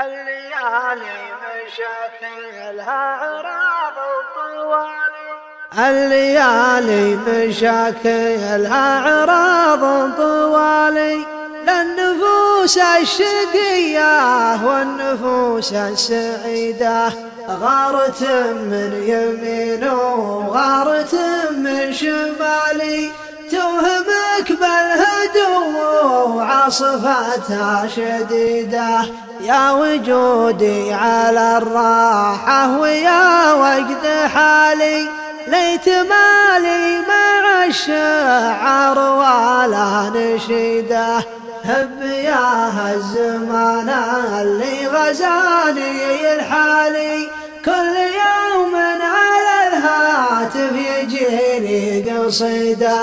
الليالي مشاكلها عراض طوالي، الليالي مشاكلها عراض طوالي، للنفوس الشقية والنفوس السعيدة، غارة من يمين وغارة من شمالي، توهمك بالهدوء وعاصفتها شديدة، يا وجودي على الراحة ويا وجد حالي، ليت مالي مع الشعر ولا نشيده، هب يا هالزمان اللي غزاني الحالي، كل يوم على الهاتف يجيني قصيده،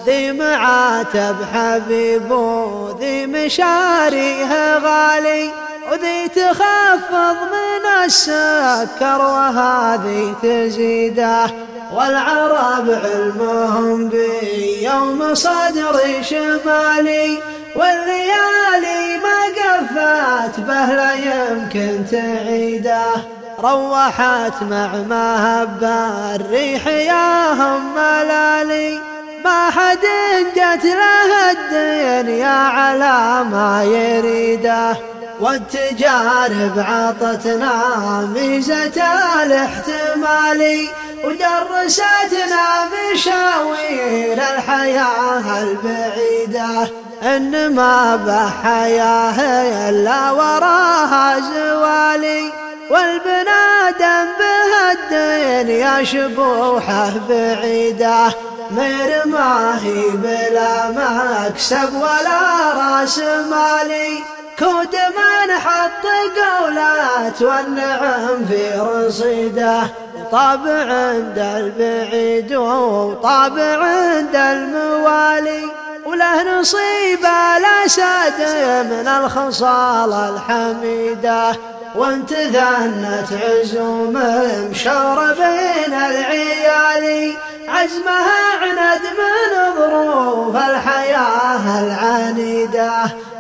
ذي معاتب حبيب وذي مشاريه غالي، وذي تخفض من السكر وهذي تزيده، والعرب علمهم بي يوم صدري شمالي، والليالي ما قفت به لا يمكن تعيده، روحت مع مهب الريح يا هم ملالي، ما حد جت له الدنيا على ما يريده، والتجارب عطتنا ميزة الاحتمالي، ودرستنا مشاوير الحياة البعيدة، إن ما بحياه إلا وراها زوالي، والبنادم به الدنيا شبوحه بعيده، مرماهي بلا مكسب ولا راس مالي، كود من حط قولات والنعم في رصيده، طابع عند البعيد وطابع عند الموالي، وله نصيب الأسد من الخصال الحميدة، وانت ثنت عزوم مشور بين العيالي، عزمها عند من ظروف الحياة العنيدة،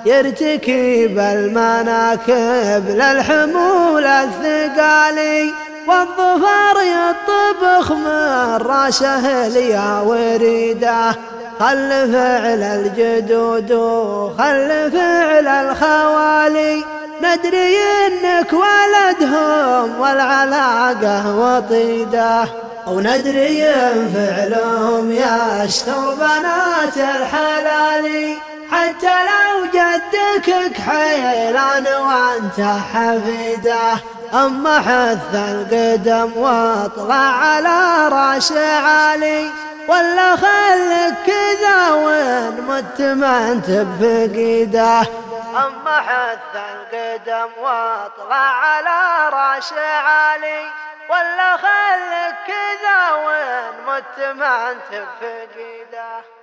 يرتكب المناكب للحمول الثقالي، والظفر يطبخ من راسه ليا وريده، خل فعل الجدود وخل فعل الخوالي، ندري انك ولدهم والعلاقة وطيده، وندري ان فعلهم يستر بنات الحلال، حتى لو جدك كحيلان وانت حفيده، اما حث القدم واطلع على راس عالي، ولا خلك كذا وين مت ما انت بفقيده، اما حث القدم واطلع على راس عالي، ولا خلك كذا وين مت ما انت بفقيده.